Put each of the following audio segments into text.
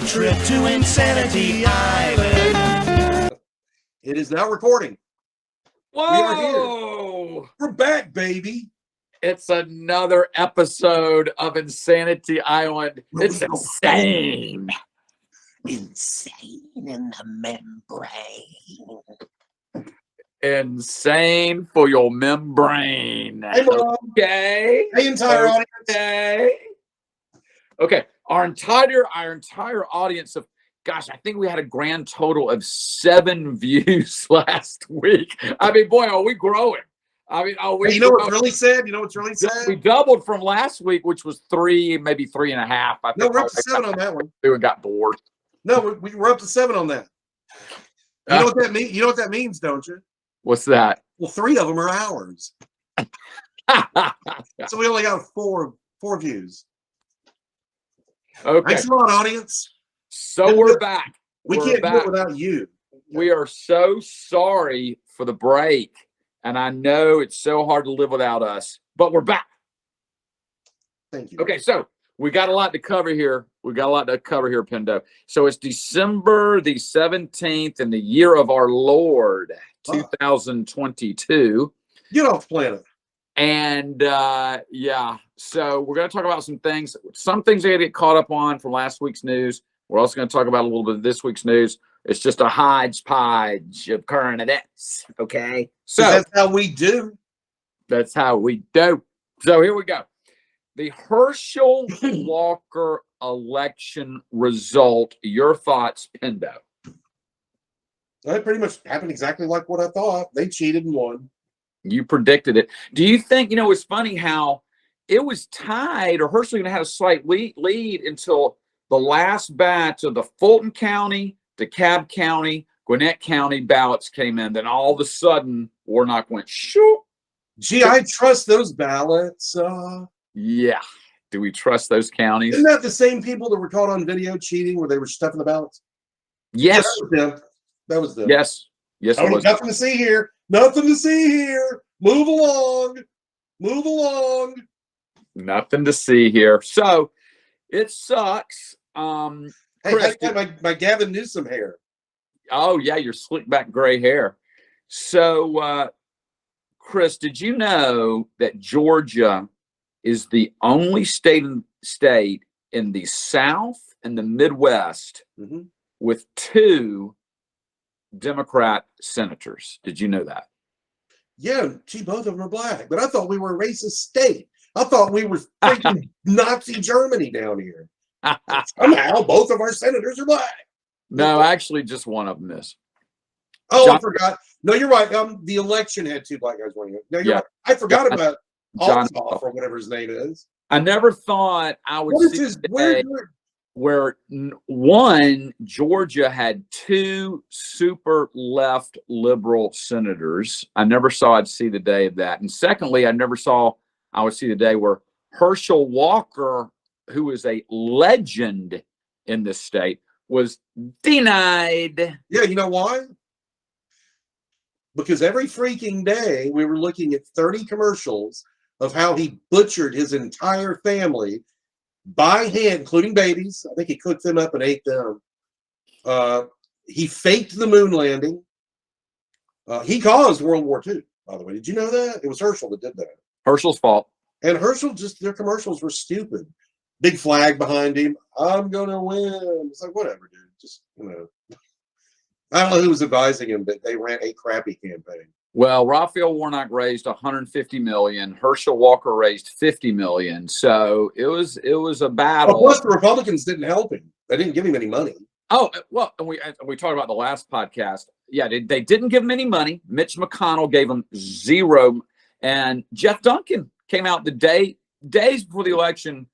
a trip to Insanity Island. It is now recording. Whoa! We are here. We're back, baby. It's another episode of Insanity Island. It's insane. Insane in the membrane. Insane for your membrane. Hey, Mom. Okay. Hey, entire audience. Okay. Our entire audience of, gosh, I think we had a grand total of 7 views last week. I mean, boy, are we growing. I mean, Hey, you know what's really sad? We doubled from last week, which was 3, maybe 3.5. I think. No, we're up to 7 on that one. We got bored. No, we're up to 7 on that. You know what that means? You know what that means, don't you? What's that? Well, 3 of them are ours. So we only got four views. Okay. Thanks a lot, audience. So we're back. We can't do it without you. We are so sorry for the break. And I know it's so hard to live without us, but we're back. Thank you. Okay, so we got a lot to cover here. Pendo. So it's December the 17th in the year of our Lord, 2022. Get off planet. And so we're going to talk about some things I got to get caught up on from last week's news. We're also going to talk about a little bit of this week's news. It's just a hodgepodge of current events. Okay. So that's how we do. That's how we do. So here we go. The Herschel Walker election result. Your thoughts, Pendo? That pretty much happened exactly like what I thought. They cheated and won. You predicted it. Do you think, it's funny how it was tied, or Herschel had a slight lead until the last batch of the Fulton County, DeKalb County, Gwinnett County ballots came in. Then all of a sudden, Warnock went, shoo. Gee, I trust those ballots. Yeah. Do we trust those counties? Isn't that the same people that were caught on video cheating where they were stuffing the ballots? Yes. Yeah, that was them. Yes. Yes. Oh, nothing to see here. Nothing to see here. Move along. Move along. Nothing to see here. So it sucks. Hey, Chris, I got my Gavin Newsom hair. Oh, yeah, your slick back gray hair. So, Chris, did you know that Georgia is the only state in the South and the Midwest with 2 Democrat senators? Did you know that? Yeah, gee, both of them are black. But I thought we were a racist state. I thought we were freaking Nazi Germany down here. Somehow, both of our senators are black. No, actually, just one of them is. Oh, I forgot. No, you're right. The election had 2 black guys winning it. No, you're right. I forgot about Ossoff or whatever his name is. I never thought I would what see is his, where one, Georgia had 2 super left liberal senators. I never saw I'd see the day of that. And secondly, I never saw I would see the day where Herschel Walker, who is a legend in this state, was denied. Yeah, you know why? Because every freaking day we were looking at 30 commercials of how he butchered his entire family by hand, including babies. I think he cooked them up and ate them. He faked the moon landing. He caused World War II, by the way. Did you know that? It was Herschel that did that. Herschel's fault. And Herschel, their commercials were stupid. Big flag behind him. I'm going to win. It's like, whatever, dude. Just, I don't know who was advising him, but they ran a crappy campaign. Well, Raphael Warnock raised $150 million. Herschel Walker raised $50 million. So it was a battle. Well, plus the Republicans didn't help him. They didn't give him any money. Oh, well, and we talked about the last podcast. Yeah, they didn't give him any money. Mitch McConnell gave him 0. And Jeff Duncan came out the days before the election,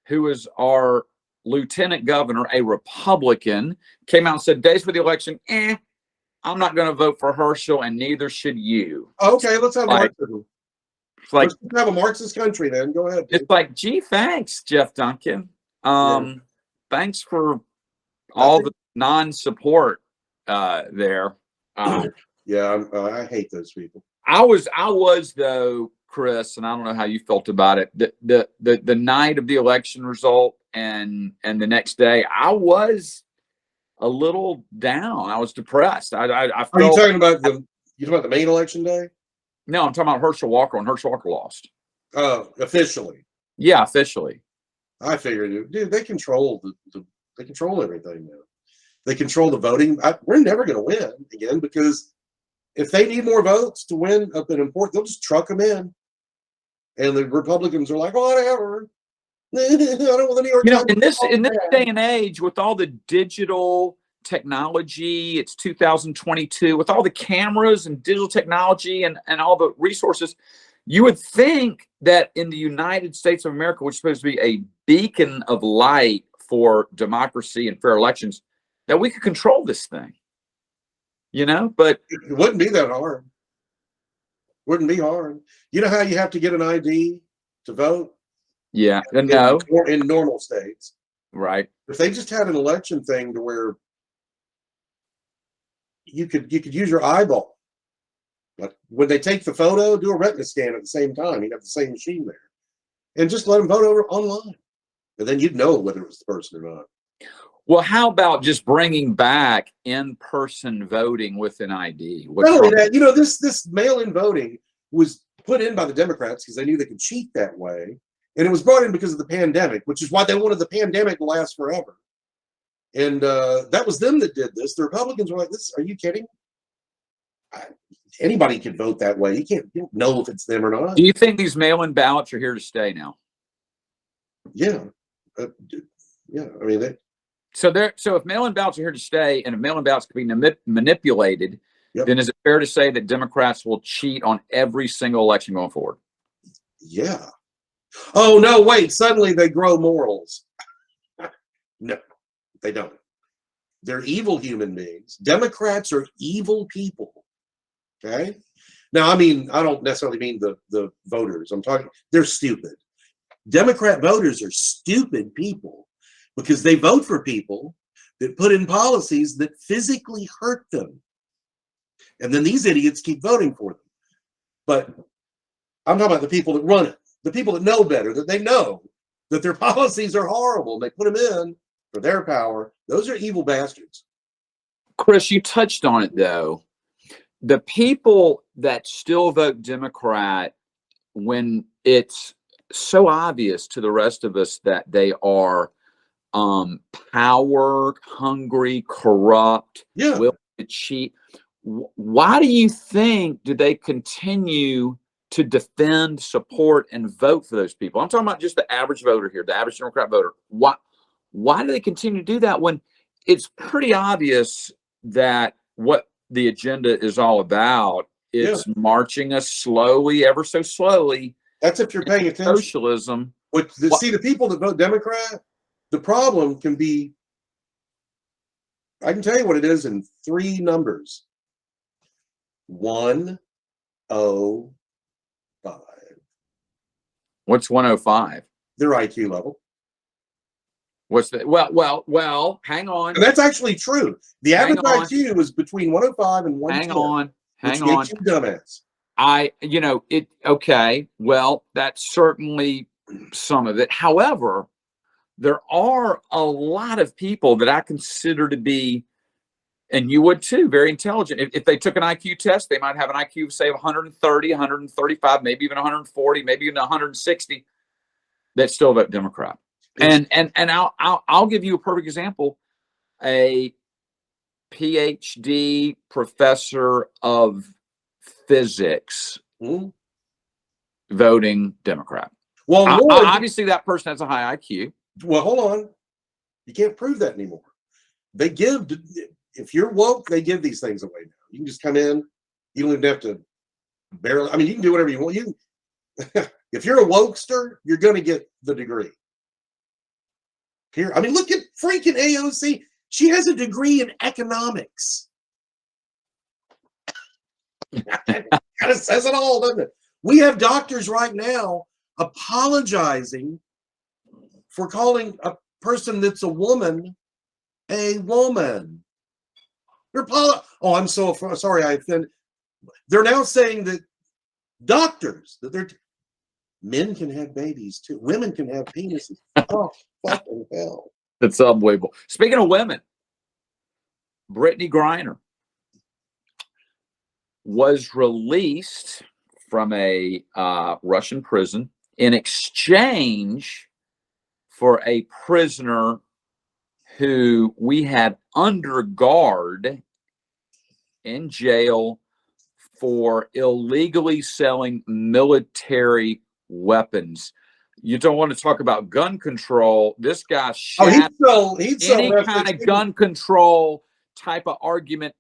who is our lieutenant governor, a Republican, came out and said, days for the election, I'm not going to vote for Herschel, and neither should you. Okay, let's have Marxism. Let's have a Marxist country then. Go ahead. It's like, gee, thanks, Jeff Duncan. Thanks for all the non-support there. Yeah, I hate those people. I was though, Chris, and I don't know how you felt about it. The night of the election result, and the next day I was a little down. I was depressed. I Are you felt, talking about the main election day? no, I'm talking about Herschel Walker, when Herschel Walker lost. Officially. Yeah, officially. I figured, dude, they control they control everything now. They control the voting. We're never going to win again, because if they need more votes to win up an important, they'll just truck them in. And the Republicans are like, whatever. I don't want the New York Times. In this day and age, with all the digital technology, it's 2022, with all the cameras and digital technology and all the resources, you would think that in the United States of America, which is supposed to be a beacon of light for democracy and fair elections, that we could control this thing, but it wouldn't be that hard. Wouldn't be hard. You know how you have to get an ID to vote? yeah, no, In normal states. right. If they just had an election thing to where you could use your eyeball. Like when they take the photo, do a retina scan at the same time. You have the same machine there. And just let them vote over online. And then you'd know whether it was the person or not. Well, how about just bringing back in-person voting with an ID? Not only that, this mail-in voting was put in by the Democrats because they knew they could cheat that way. And it was brought in because of the pandemic, which is why they wanted the pandemic to last forever. And that was them that did this. The Republicans were like, are you kidding? Anybody can vote that way. You don't know if it's them or not. Do you think these mail-in ballots are here to stay now? Yeah. Yeah. I mean, So if mail-in ballots are here to stay, and if mail-in ballots can be manipulated, yep. Then is it fair to say that Democrats will cheat on every single election going forward? Yeah. Oh, no, wait. Suddenly they grow morals. No, they don't. They're evil human beings. Democrats are evil people. Okay? Now, I mean, I don't necessarily mean the voters. They're stupid. Democrat voters are stupid people because they vote for people that put in policies that physically hurt them. And then these idiots keep voting for them. But I'm talking about the people that run it, the people that know better, that they know that their policies are horrible. They put them in for their power. Those are evil bastards. Chris, you touched on it, though. The people that still vote Democrat, when it's so obvious to the rest of us that they are power hungry, corrupt, willing to cheat, why do you think do they continue to defend, support, and vote for those people? I'm talking about just the average voter here, the average Democrat voter. Why do they continue to do that when it's pretty obvious that what the agenda is all about is marching us slowly, ever so slowly? That's if you're paying attention. Socialism. See, the people that vote Democrat, the problem can be, I can tell you what it is in 3 numbers. 105. What's 105? Their IQ level. What's that? Well, hang on. And that's actually true. The average IQ was between 105 and 110. Hang on. Makes you dumbass. Okay. Well, that's certainly some of it. However, there are a lot of people that I consider to be, and you would too, very intelligent. If they took an IQ test, they might have an IQ of, say, 130, 135, maybe even 140, maybe even 160, that still vote Democrat. And I'll give you a perfect example. A PhD professor of physics voting Democrat. Well, obviously that person has a high IQ. Well, hold on. You can't prove that anymore. They give, if you're woke, they give these things away now. You can just come in. You don't even have to barely, I mean, you can do whatever you want. If you're a wokester, you're going to get the degree. Here, I mean, look at freaking AOC. She has a degree in economics. Kind of says it all, doesn't it? We have doctors right now apologizing for calling a person that's a woman a woman. I'm so sorry. They're now saying that doctors, that Men can have babies too. Women can have penises. Oh, fucking hell. That's unbelievable. Speaking of women, Brittany Griner was released from a Russian prison in exchange for a prisoner who we had under guard in jail for illegally selling military weapons. You don't want to talk about gun control. This guy Oh, shot he'd sell any kind of F-16. gun control type of argument,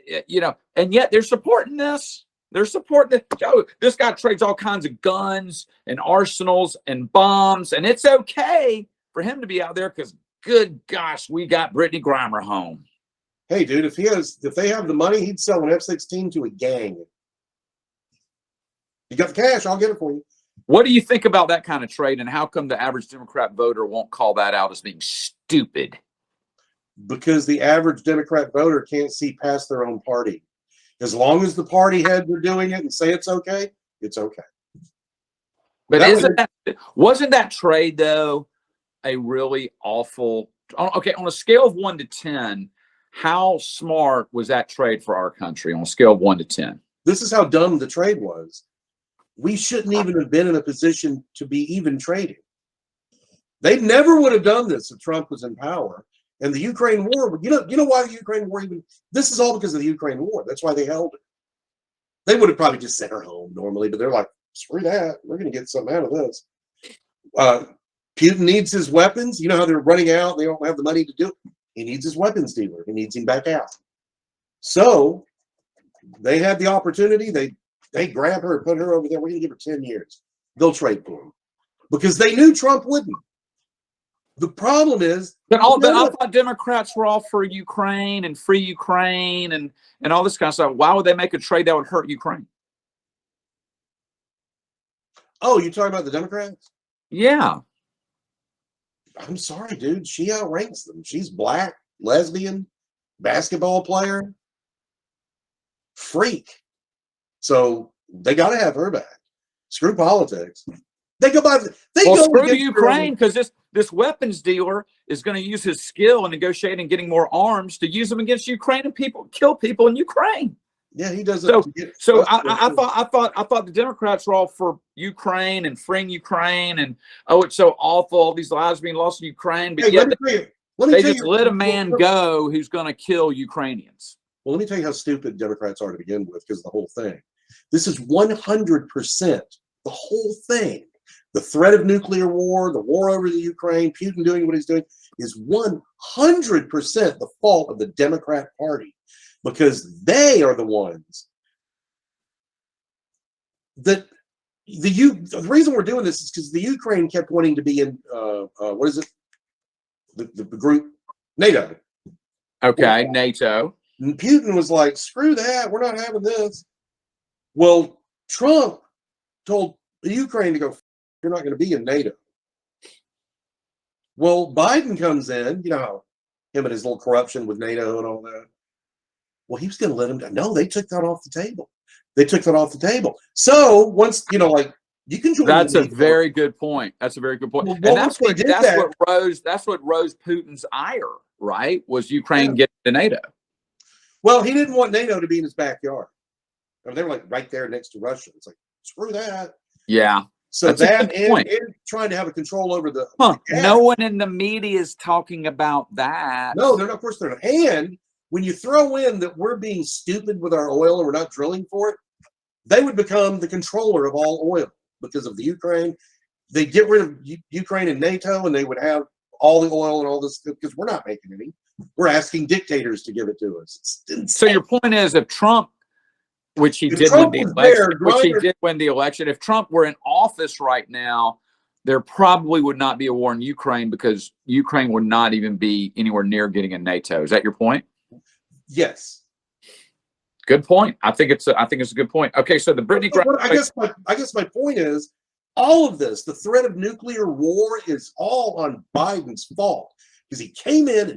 and yet they're supporting this. They're supporting it. Oh, this guy trades all kinds of guns and arsenals and bombs, and it's okay for him to be out there because, good gosh, we got Brittany Griner home. Hey, dude, if they have the money, he'd sell an F-16 to a gang. You got the cash, I'll get it for you. What do you think about that kind of trade, and how come the average Democrat voter won't call that out as being stupid? Because the average Democrat voter can't see past their own party. As long as the party heads are doing it and say it's okay, it's okay. But wasn't that trade, though, a really awful? Okay, on a scale of 1 to 10, how smart was that trade for our country on a scale of 1 to 10? This is how dumb the trade was. We shouldn't even have been in a position to be even trading. They never would have done this if Trump was in power. And the Ukraine war, you know why the Ukraine war even, this is all because of the Ukraine war. That's why they held it. They would have probably just sent her home normally, but they're like, screw that. We're going to get something out of this. Putin needs his weapons. You know how they're running out. They don't have the money to do it. He needs his weapons dealer. He needs him back out. So they had the opportunity. They grab her and put her over there. We're going to give her 10 years. They'll trade for him because they knew Trump wouldn't. The problem is, but I thought Democrats were all for Ukraine and free Ukraine and all this kind of stuff. Why would they make a trade that would hurt Ukraine? Oh, you're talking about the Democrats? Yeah. I'm sorry, dude. She outranks them. She's black, lesbian, basketball player, freak. So they got to have her back. Screw politics. They go by. Screw the Ukraine, because this weapons dealer is going to use his skill in negotiating, getting more arms to use them against Ukraine and kill people in Ukraine. Yeah, he does it. So I thought the Democrats were all for Ukraine and freeing Ukraine, and it's so awful, all these lives being lost in Ukraine. But yet they just let a man go who's going to kill Ukrainians. Well, let me tell you how stupid Democrats are to begin with, because the whole thing. This is 100% the whole thing. The threat of nuclear war, the war over the Ukraine, Putin doing what he's doing, is 100% the fault of the Democrat Party, because they are the ones that the reason we're doing this is because the Ukraine kept wanting to be in what is it? The group NATO. Okay, NATO. And Putin was like, screw that, we're not having this. Well, Trump told the Ukraine to go, you're not going to be in NATO. Well, Biden comes in, him and his little corruption with NATO and all that. Well, he was going to let him down. No, they took that off the table. So once, you can join. That's a very good point. That's a very good point. Well, and that's what rose Putin's ire, right? Was Ukraine getting to NATO? Well, he didn't want NATO to be in his backyard. They were like right there next to Russia. It's like, screw that. Yeah. So that and trying to have a control over the. No one in the media is talking about that. No, they're not. Of course, they're not. And when you throw in that we're being stupid with our oil and we're not drilling for it, they would become the controller of all oil because of the Ukraine. They get rid of Ukraine and NATO, and they would have all the oil and all this because we're not making any. We're asking dictators to give it to us. It's insane. So your point is, if Trump, which he did win the election, if Trump were in office right now, there probably would not be a war in Ukraine because Ukraine would not even be anywhere near getting in NATO. Is that your point? Yes. Good point. I think it's a good point. Okay, so the Brittany Griner. I guess my point is, all of this, the threat of nuclear war, is all on Biden's fault because he came in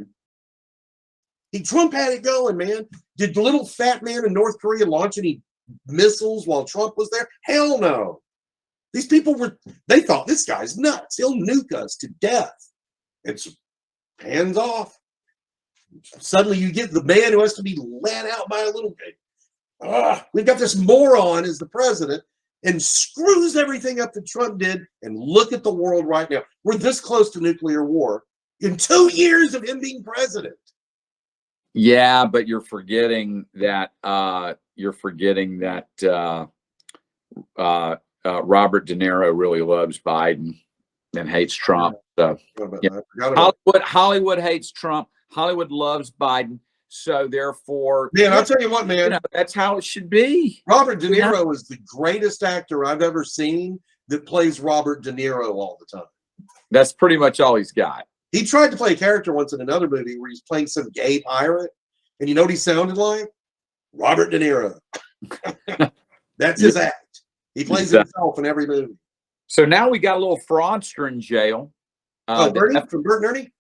and Trump had it going, man. Did the little fat man in North Korea launch any missiles while Trump was there? Hell no. These people they thought this guy's nuts. He'll nuke us to death. It's hands off. Suddenly you get the man who has to be led out by a little kid. We've got this moron as the president and screws everything up that Trump did. And look at the world right now. We're this close to nuclear war in 2 years of him being president. Yeah, but you're forgetting that Robert De Niro really loves Biden and hates Trump. So yeah. Hollywood hates Trump. Hollywood loves Biden. So therefore, man, I'll tell you what, man, that's how it should be. Robert De Niro is the greatest actor I've ever seen that plays Robert De Niro all the time. That's pretty much all he's got. He tried to play a character once in another movie where he's playing some gay pirate, and you know what he sounded like? Robert De Niro. That's his act. He plays himself in every movie. So now we got a little fraudster in jail. Bernie from Bert and Ernie?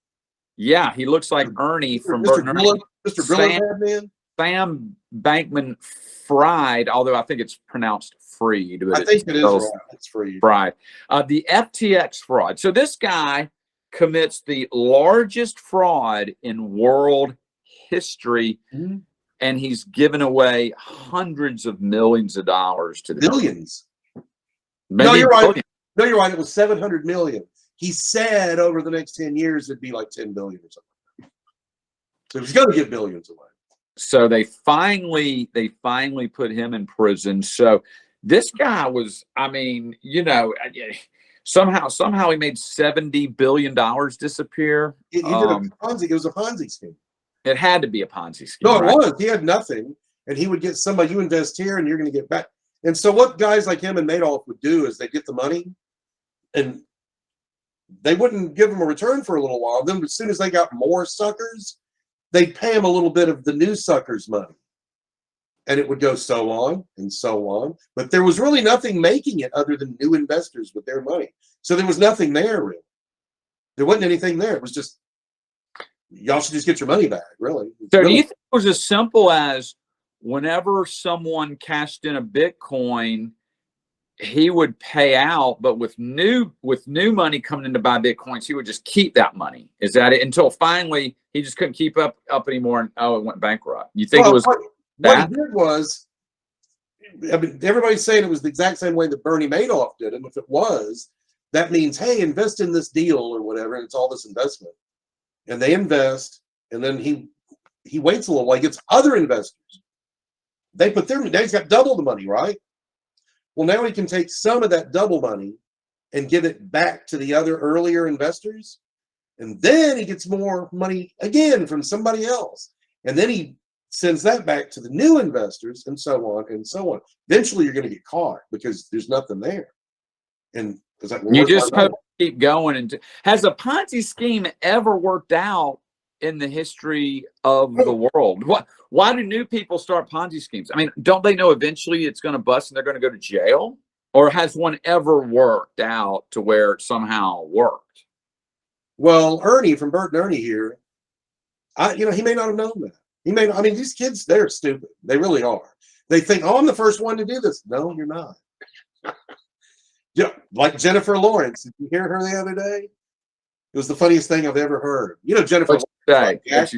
Yeah, he looks like Ernie from Bert and Ernie. Mr. Briller, man. Sam Bankman-Fried, although I think it's pronounced Freed. I think it is right. It's Freed. Fried. The FTX fraud. So this guy commits the largest fraud in world history, and he's given away hundreds of millions of dollars to the billions. No, you're right. No, you're right. It was 700 million. He said over the next 10 years it'd be like 10 billion or something. So he's going to give billions away. So they finally put him in prison. So this guy was, I mean, you know, somehow he made $70 billion disappear. He did a Ponzi. It was a Ponzi scheme. It had to be a Ponzi scheme. No, it was. He had nothing, and he would get somebody. You invest here, and you're going to get back. And so what guys like him and Madoff would do is they get the money, and they wouldn't give him a return for a little while. Then as soon as they got more suckers, they'd pay him a little bit of the new suckers' money. And it would go so on and so on. But there was really nothing making it other than new investors with their money. So there was nothing there, really. There wasn't anything there. It was just, y'all should just get your money back, really. So do you think it was as simple as whenever someone cashed in a Bitcoin, he would pay out, but with new money coming in to buy Bitcoins, he would just keep that money? Is that it? Until finally he just couldn't keep up anymore, and it went bankrupt. You think it was what he did was, I mean, everybody's saying it was the exact same way that Bernie Madoff did, and if it was, that means, hey, invest in this deal or whatever, and it's all this investment. And they invest, and then he waits a little while, he gets other investors. They put their, now he's got double the money, right? Well, now he can take some of that double money and give it back to the other earlier investors. And then he gets more money again from somebody else. And then he sends that back to the new investors, and so on and so on. Eventually you're going to get caught because there's nothing there. And is that you just hope to keep going? And has a Ponzi scheme ever worked out in the history of the world? Why do new people start Ponzi schemes? I mean, don't they know eventually it's going to bust and they're going to go to jail? Or has one ever worked out to where it somehow worked? Well, Ernie from Bert and Ernie here, he may not have known that. He may not, I mean, these kids, they're stupid. They really are. They think, oh, I'm the first one to do this. No, you're not. Yeah, like Jennifer Lawrence. Did you hear her the other day? It was the funniest thing I've ever heard. You know, Jennifer Lawrence,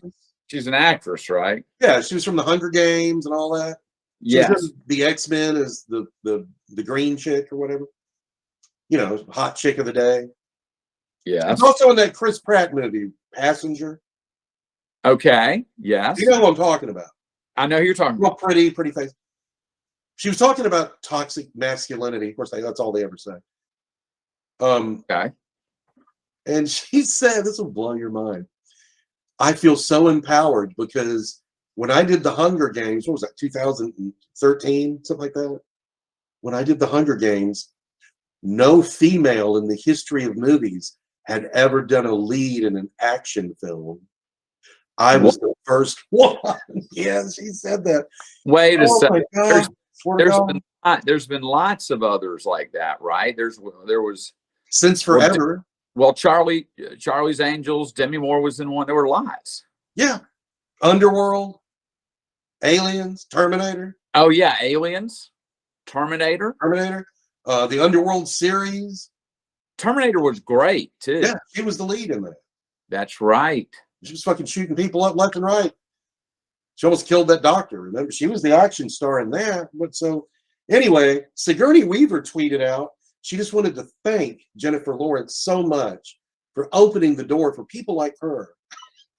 she's an actress, right? Yeah, she was from the Hunger Games and all that. Yes. The X-Men is the green chick or whatever. You know, hot chick of the day. Yeah. It's also in that Chris Pratt movie, Passenger. Okay. Yes. You know what I'm talking about. I know who you're talking about. Real pretty face. She was talking about toxic masculinity. Of course, that's all they ever say. Okay. And she said, this will blow your mind. I feel so empowered because when I did the Hunger Games, what was that, 2013, something like that? When I did the Hunger Games, no female in the history of movies had ever done a lead in an action film. I was the first one. Yeah, she said that. Wait a second. There's been lots of others like that, right? There was since forever. Well, Charlie's Angels, Demi Moore was in one. There were lots. Yeah. Underworld, Aliens, Terminator. Oh yeah, Aliens, Terminator. The Underworld series. Terminator was great too. Yeah, she was the lead in that. That's right. She was fucking shooting people up left and right. She almost killed that doctor. Remember, she was the action star in that. But so anyway, Sigourney Weaver tweeted out she just wanted to thank Jennifer Lawrence so much for opening the door for people like her.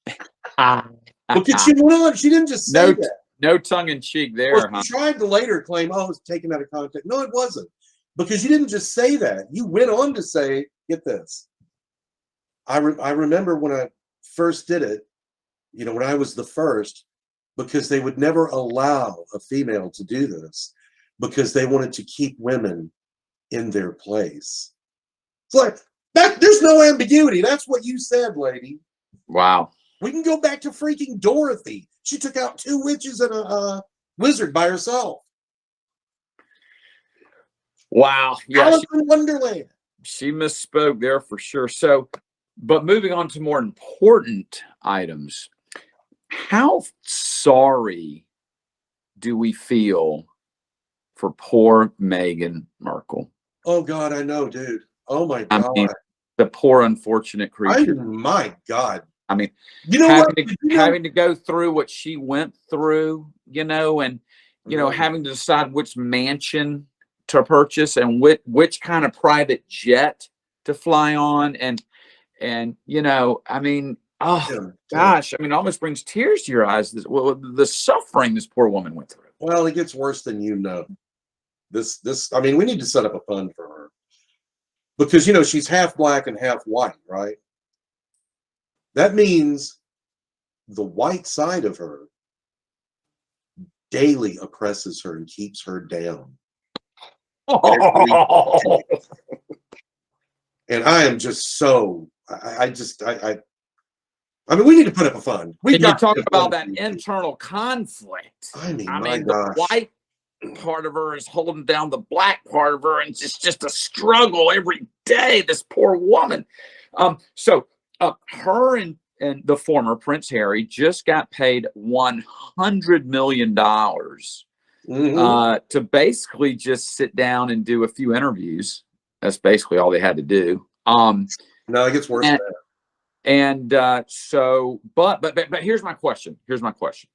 Because she went on, she didn't just say that. No tongue in cheek there, Well, huh? she tried to later claim, oh, it's taken out of context. No, it wasn't. Because you didn't just say that. You went on to say, get this. I remember when I first did it, you know, when I was the first, because they would never allow a female to do this because they wanted to keep women in their place. It's like, there's no ambiguity. That's what you said, lady. Wow. We can go back to freaking Dorothy. She took out 2 witches and a wizard by herself. Wow. Yeah, Alice in Wonderland. she misspoke there for sure. So, but moving on to more important items, how sorry do we feel for poor Meghan Markle? Oh God, I know, dude. Oh my I God. mean, the poor unfortunate creature. My God. I mean, You know having what? to, having to go through what she went through, you know, and having to decide which mansion to purchase and which kind of private jet to fly on, and you know, I mean, oh gosh, I mean, it almost brings tears to your eyes. The suffering this poor woman went through. Well, it gets worse than you know. This. I mean, we need to set up a fund for her because you know she's half black and half white, right? That means the white side of her daily oppresses her and keeps her down. And I am just so I mean, we need to put up a fund. And you talk about that internal conflict. I mean, the white part of her is holding down the black part of her, and it's just a struggle every day. This poor woman. So her and the former Prince Harry just got paid $100 million to basically just sit down and do a few interviews. That's basically all they had to do. No, it gets worse than that. And so, but here's my question. Here's my question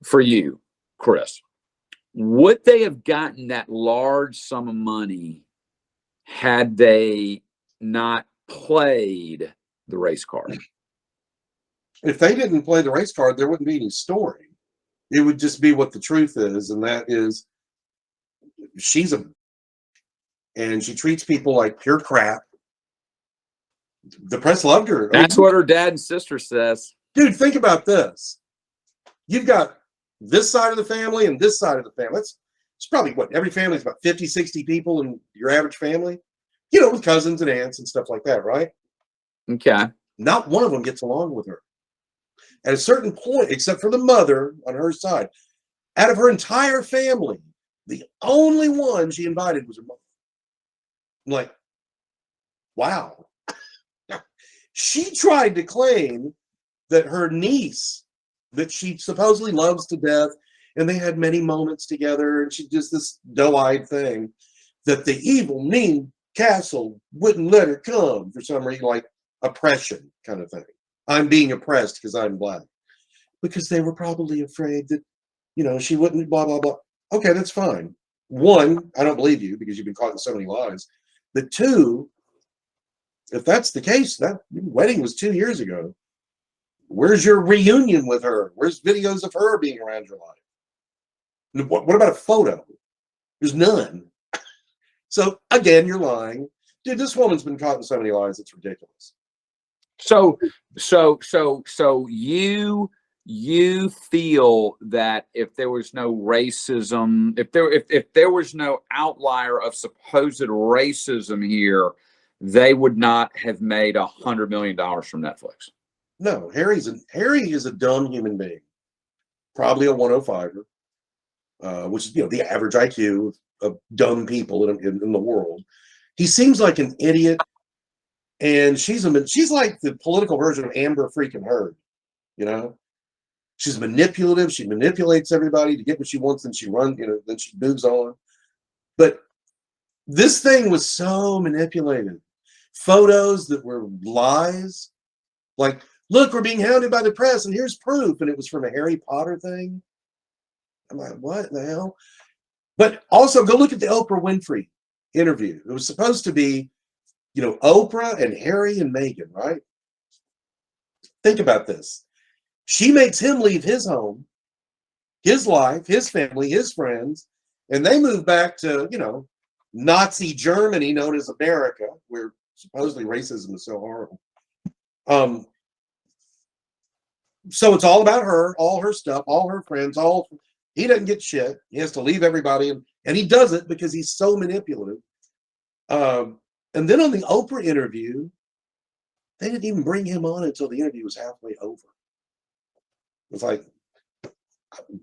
for you, Chris. Would they have gotten that large sum of money had they not played the race card? If they didn't play the race card, there wouldn't be any story. It would just be what the truth is, and that is and she treats people like pure crap. The press loved her. That's what her dad and sister says. Dude, think about this. You've got this side of the family and this side of the family. It's probably what every family is about 50, 60 people in your average family, you know, with cousins and aunts and stuff like that, right? Okay. Not one of them gets along with her. At a certain point, except for the mother on her side, out of her entire family, the only one she invited was her mother. I'm like, wow. She tried to claim that her niece, that she supposedly loves to death, and they had many moments together, and she just this doe-eyed thing, that the evil, mean castle wouldn't let her come for some reason, like oppression kind of thing. I'm being oppressed because I'm black. Because they were probably afraid that, you know, she wouldn't blah, blah, blah. Okay, that's fine. One, I don't believe you because you've been caught in so many lies. But two, if that's the case, that wedding was 2 years ago. Where's your reunion with her? Where's videos of her being around your life? What about a photo? There's none. So again, you're lying. Dude, this woman's been caught in so many lies, it's ridiculous. So you feel that if there was no racism, if there was no outlier of supposed racism here, they would not have made $100 million from Netflix. No, Harry is a dumb human being, probably a 105er, which is, you know, the average IQ of dumb people in the world. He seems like an idiot, and she's like the political version of Amber freaking Heard, you know. She's manipulative. She manipulates everybody to get what she wants, and she runs, you know, then she moves on. But this thing was so manipulated. Photos that were lies. Like, look, we're being hounded by the press, and here's proof. And it was from a Harry Potter thing. I'm like, what the hell? But also, go look at the Oprah Winfrey interview. It was supposed to be, Oprah and Harry and Meghan, right? Think about this. She makes him leave his home, his life, his family, his friends, and they move back to, Nazi Germany, known as America, where supposedly racism is so horrible. So it's all about her, all her stuff, all her friends, he doesn't get shit. He has to leave everybody, and he does it because he's so manipulative. And then on the Oprah interview, they didn't even bring him on until the interview was halfway over. It was like,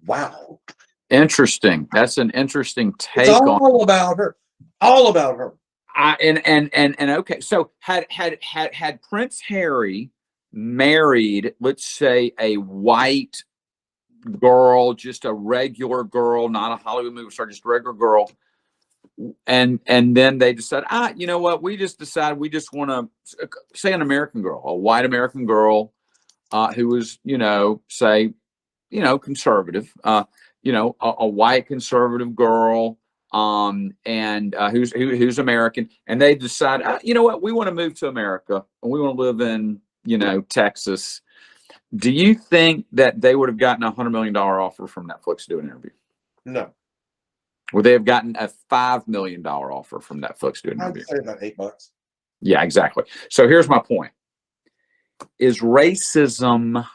wow. Interesting. That's an interesting take It's on. all about her. All about her. And okay. So had Prince Harry married, let's say, a white girl, just a regular girl, not a Hollywood movie star, just a regular girl, and then they decide, you know what, we just want to, say, an American girl, a white American girl, who was, say, conservative, a white conservative girl, and who's American, and they decide, you know what, we want to move to America and we want to live in, Texas. Do you think that they would have gotten $100 million offer from Netflix to do an interview? No. Would they have gotten a $5 million offer from Netflix to do an I'd interview? say about $8. Yeah, exactly. So here's my point. Is racism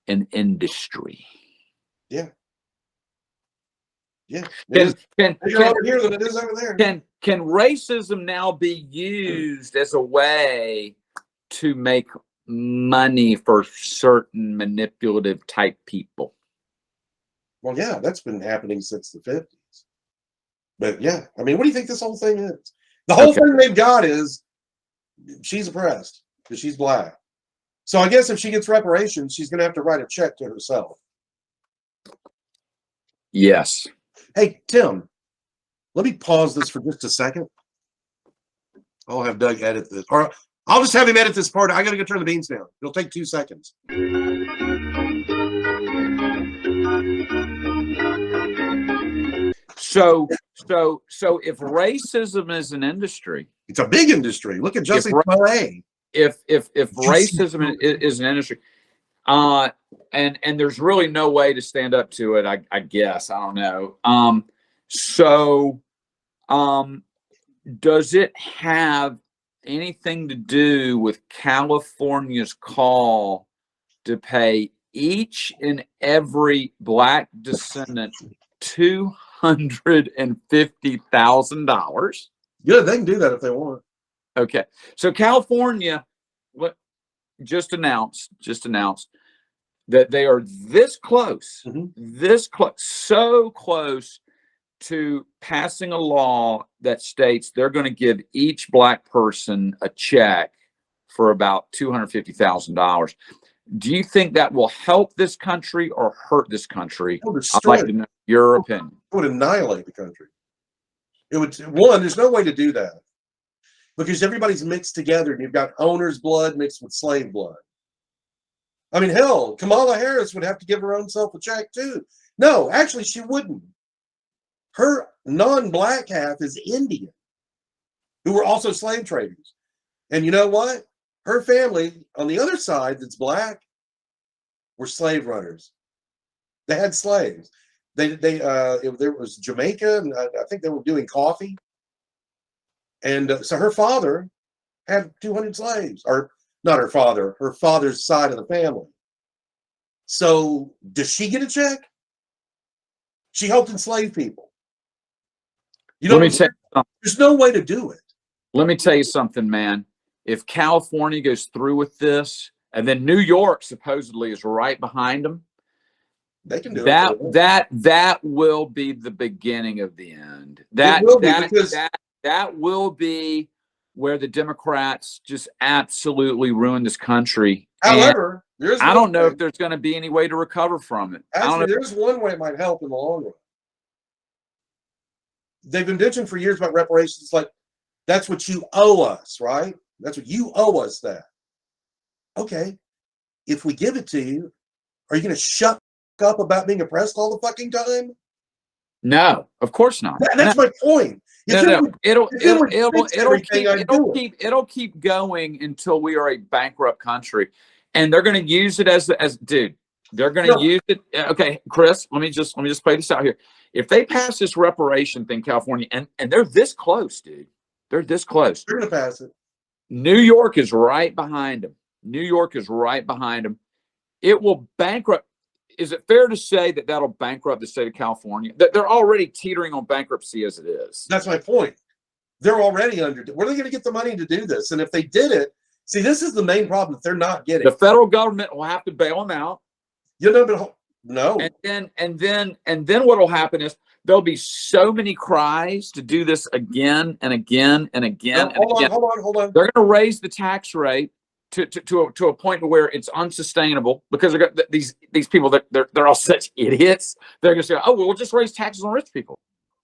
an industry? Yeah. Yeah. Can over here than it is over there. Can racism now be used as a way to make money for certain manipulative type people? Well, yeah, that's been happening since the 50s. But yeah, I mean, what do you think this whole thing is? The whole thing they've got is she's oppressed because she's black. So I guess if she gets reparations, she's going to have to write a check to herself. Yes. Hey, Tim, let me pause this for just a second. I'll have Doug edit this. Or I'll just have him edit this part. I got to go turn the beans down. It'll take 2 seconds. So if racism is an industry, It's a big industry. Look at Jussie Smollett. if racism is an industry, and there's really no way to stand up to it, I guess, I don't know. Does it have anything to do with California's call to pay each and every black descendant $250,000? Good, they can do that if they want. Okay, so California just announced that they are this close, so close to passing a law that states they're going to give each black person a check for about $250,000. Do you think that will help this country or hurt this country? I'd like to know your opinion. It would annihilate the country. It would. One, there's no way to do that because everybody's mixed together, and you've got owner's blood mixed with slave blood. I mean, hell, Kamala Harris would have to give her own self a check too. No, actually, she wouldn't. Her non-black half is Indian, who were also slave traders. And you know what? Her family on the other side that's black were slave runners. They had slaves. There was Jamaica, and I think they were doing coffee. And so her father had 200 slaves, or not her father, her father's side of the family. So does she get a check? She helped enslave people. There's no way to do it. Let me tell you something, man. If California goes through with this, and then New York supposedly is right behind them, they can do that will be the beginning of the end. That will be where the Democrats just absolutely ruin this country. However, I don't know if there's going to be any way to recover from it. Actually, there's one way it might help in the long run. they've been bitching for years about reparations. It's like, that's what you owe us, right? That's what you owe us that. Okay. If we give it to you, are you going to shut up about being oppressed all the fucking time? No, of course not. That's my point. If No, it'll keep going until we are a bankrupt country, and they're going to use it as dude. They're going to use it. Okay, Chris, let me just play this out here. If they pass this reparation thing, California, and they're this close, dude, they're this close. They're going to pass it. New York is right behind them. New York is right behind them. It will bankrupt. Is it fair to say that that'll bankrupt the state of California? That they're already teetering on bankruptcy as it is. That's my point. They're already under. Where are they going to get the money to do this? And if they did it, see, this is the main problem that they're not getting. The federal government will have to bail them out. You know, but no. And then what will happen is there'll be so many cries to do this again and again and again. No, hold on. They're going to raise the tax rate to a point where it's unsustainable, because they've got these people that they're all such idiots. They're going to say, oh, well, we'll just raise taxes on rich people.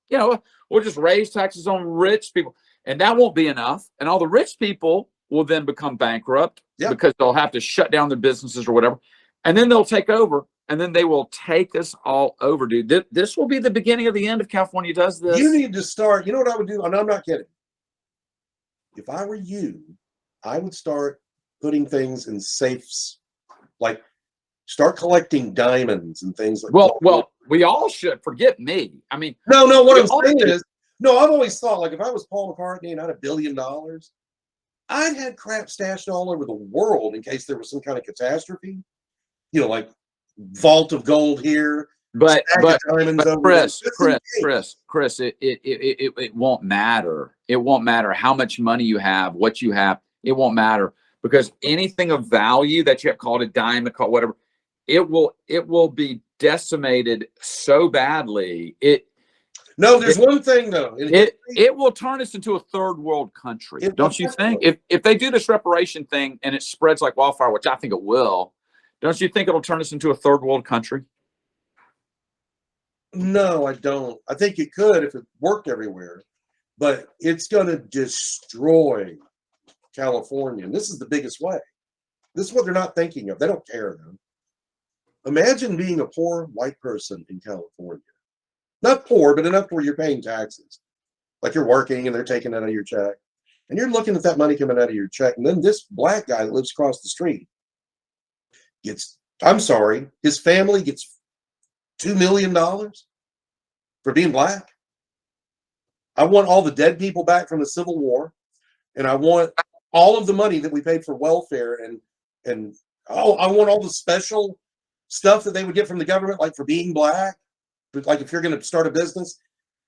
You know, we'll just raise taxes on rich people, and that won't be enough. And all the rich people will then become bankrupt because they'll have to shut down their businesses or whatever. And then they'll take over, and then they will take us all over, dude. This will be the beginning of the end if California does this. You need to start. You know what I would do? And I'm not kidding. If I were you, I would start putting things in safes, like start collecting diamonds and things like that. Well, we all should. Forget me. I mean, no. What I'm saying is, no. I've always thought, like, if I was Paul McCartney and I had $1 billion, I'd had crap stashed all over the world in case there was some kind of catastrophe. You know, like vault of gold here. But Chris, it won't matter. It won't matter how much money you have, what you have. It won't matter, because anything of value that you have, called a diamond, called whatever, it will be decimated so badly. There's one thing though. It will turn us into a third world country, don't you think? If they do this reparation thing and it spreads like wildfire, which I think it will, don't you think it'll turn us into a third world country? No, I don't. I think it could if it worked everywhere, but it's going to destroy California. And this is the biggest way. This is what they're not thinking of. They don't care, though. Imagine being a poor white person in California. Not poor, but enough where you're paying taxes. Like you're working and they're taking it out of your check. And you're looking at that money coming out of your check. And then this black guy that lives across the street gets, I'm sorry, his family gets $2 million for being black. I want all the dead people back from the Civil War. And I want all of the money that we paid for welfare I want all the special stuff that they would get from the government, like for being black. Like if you're going to start a business,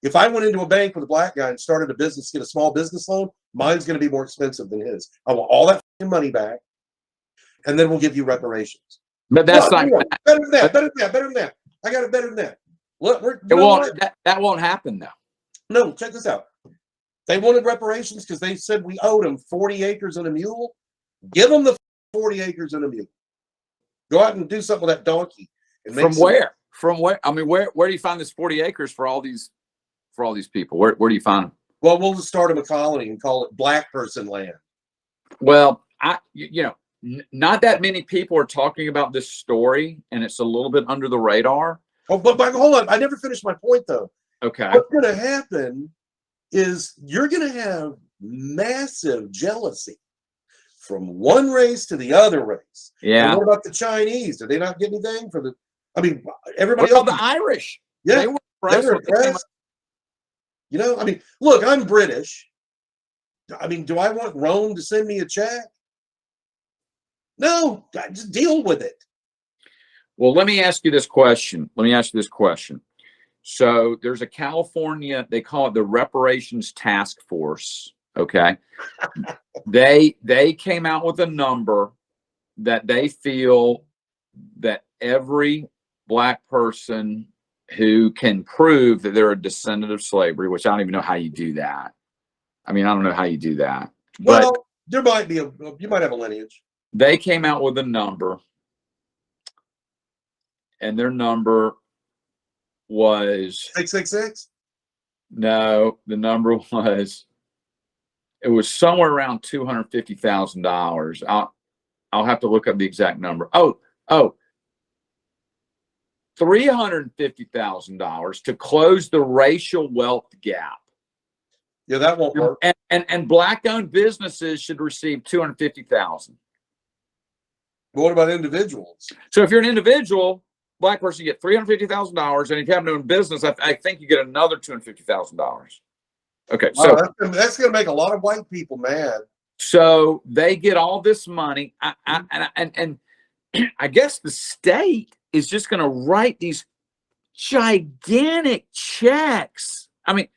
if I went into a bank with a black guy and started a business, get a small business loan, mine's going to be more expensive than his. I want all that money back, and then we'll give you reparations. But that's better than that. I got it better than that. Look, that won't happen though. No, check this out. They wanted reparations because they said we owed them 40 acres and a mule. Give them the 40 acres and a mule. Go out and do something with that donkey. And From where? I mean, where do you find this 40 acres for all these people? Where do you find them? Well, we'll just start them a colony and call it Black Person Land. Well, not that many people are talking about this story, and it's a little bit under the radar. Oh, but hold on. I never finished my point, though. Okay. What's going to happen is you're going to have massive jealousy from one race to the other race. Yeah. And what about the Chinese? Did they not get anything for the? I mean, everybody else. The Irish? Yeah, they were impressed. You know, I mean, look, I'm British. I mean, do I want Rome to send me a check? No, just deal with it. Well, let me ask you this question. So there's a California, they call it the Reparations Task Force. Okay. they came out with a number that they feel that every black person who can prove that they're a descendant of slavery, which I don't even know how you do that. I mean, I don't know how you do that. Well, there might be you might have a lineage. They came out with a number, and their number was 666. No, the number was somewhere around $250,000. I'll have to look up the exact number. Oh, $350,000 to close the racial wealth gap. Yeah, that won't work. And black-owned businesses should receive $250,000. But what about individuals? So if you're an individual black person, you get $350,000, and if you have no business, I think you get another $250,000. Okay, so That's going to make a lot of white people mad. so they get all this money, and I guess the state is just going to write these gigantic checks. I mean,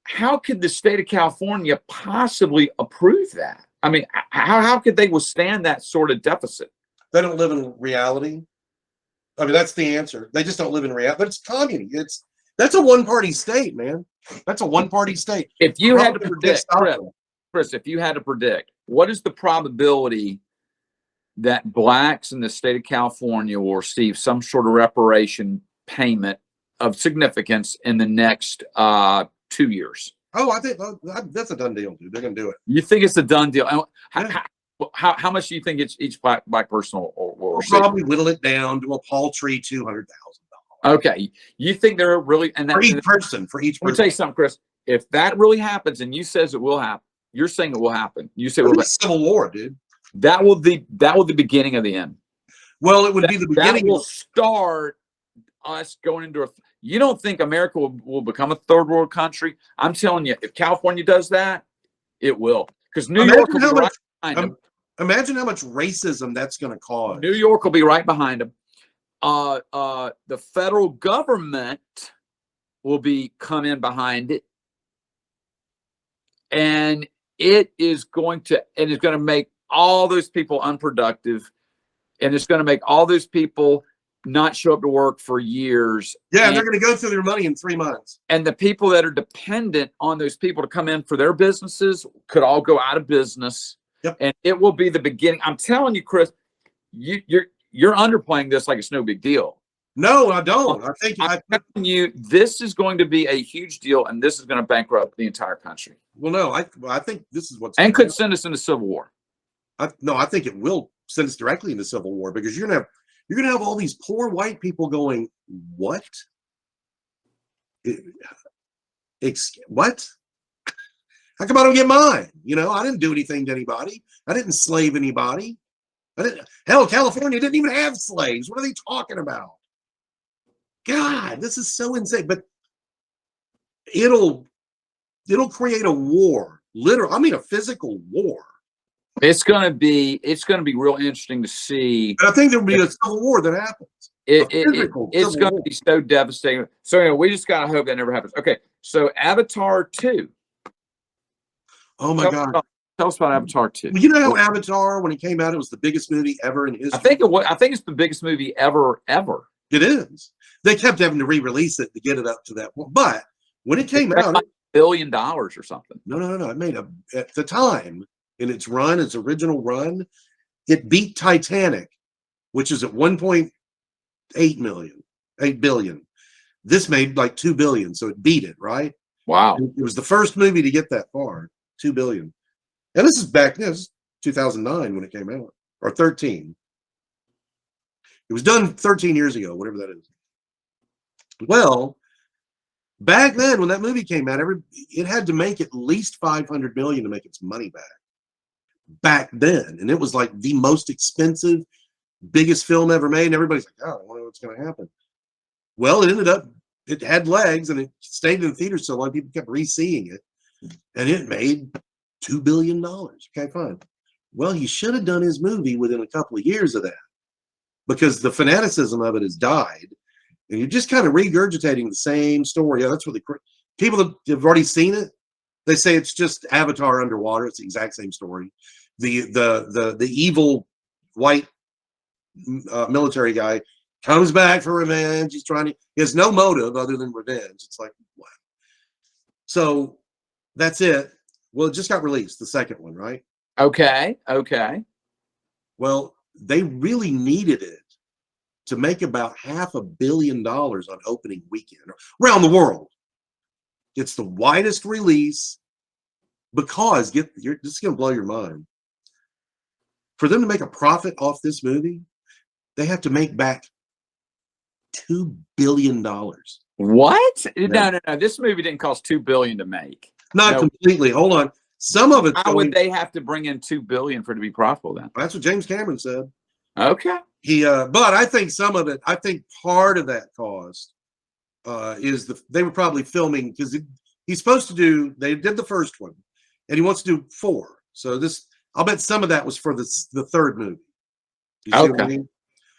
how could the state of California possibly approve that? I mean, how could they withstand that sort of deficit? They don't live in reality. I mean, that's the answer. They just don't live in reality. But it's community. That's a one-party state, man. That's a one-party state. If you had to Republicans predict, Chris, if you had to predict, what is the probability that blacks in the state of California will receive some sort of reparation payment of significance in the next 2 years? Oh, I think that's a done deal, dude. They're going to do it. You think it's a done deal? Yeah. How much do you think each black person will We'll receive? probably whittle it down to a paltry $200,000 Okay, you think they're really for each person. Let me tell you something, Chris. If that really happens, and you says it will happen, you're saying it will happen. You say It'll be Civil War, dude. that will be the beginning of the end. Well, it would be the beginning. That will start us going into a. You don't think America will become a third world country? I'm telling you, if California does that, it will. Because New York will be right behind them. Imagine how much racism that's going to cause. New York will be right behind them. The federal government will come in behind it, and it is going to make all those people unproductive, and it's going to make all those people not show up to work for years. Yeah, they're going to go through their money in 3 months. And the people that are dependent on those people to come in for their businesses could all go out of business. Yep. And it will be the beginning. I'm telling you, Chris, you're underplaying this like it's no big deal. No, I don't. I'm telling you, this is going to be a huge deal, and this is going to bankrupt the entire country. Well, no, I think this is what's could send us into civil war. I think it will send us directly into civil war, because you're gonna have all these poor white people going, what? What? How come I don't get mine? I didn't do anything to anybody. I didn't slave anybody. Hell, California didn't even have slaves. What are they talking about? God, this is so insane. But it'll create a war. A physical war. It's gonna be real interesting to see. And I think there'll be a civil war that happens. It's going to be so devastating. So anyway, we just gotta hope that never happens. Okay, so Avatar 2. Oh my God. Tell us about Avatar 2. Well, you know how Avatar, when it came out, it was the biggest movie ever in history. I think it's the biggest movie ever. It is. They kept having to re-release it to get it up to that point. But when it came out, $1 billion or something. No. It made at the time, in its original run, it beat Titanic, which is at 1.8 billion. This made like 2 billion, so it beat it, right? Wow. It was the first movie to get that far, 2 billion. And this is back, this is 2009 when it came out, or 13. It was done 13 years ago, whatever that is. Well, back then when that movie came out, it had to make at least 500 million to make its money back then. And it was like the most expensive, biggest film ever made. And everybody's like, oh, I wonder what's going to happen. Well, it had legs, and it stayed in the theater so long, people kept re-seeing it. And it made $2 billion. Okay, fine. Well, he should have done his movie within a couple of years of that, because the fanaticism of it has died. And you're just kind of regurgitating the same story. Yeah, that's what people that have already seen it, they say it's just Avatar underwater. It's the exact same story. The evil white military guy comes back for revenge. He has no motive other than revenge. It's like, what? So that's it. Well, it just got released, the second one, right? Okay. Well, they really needed it to make about $500 million on opening weekend around the world. It's the widest release because this is going to blow your mind. For them to make a profit off this movie, they have to make back $2 billion. What? Yeah. No. This movie didn't cost $2 billion to make. Not No. completely. Hold on. Some of it. How would they have to bring in $2 billion for it to be profitable then? That's what James Cameron said. Okay. But I think some of it. I think part of that cost is they were probably filming because he's supposed to do. They did the first one, and he wants to do 4. So I'll bet some of that was for the third movie. You see what I mean?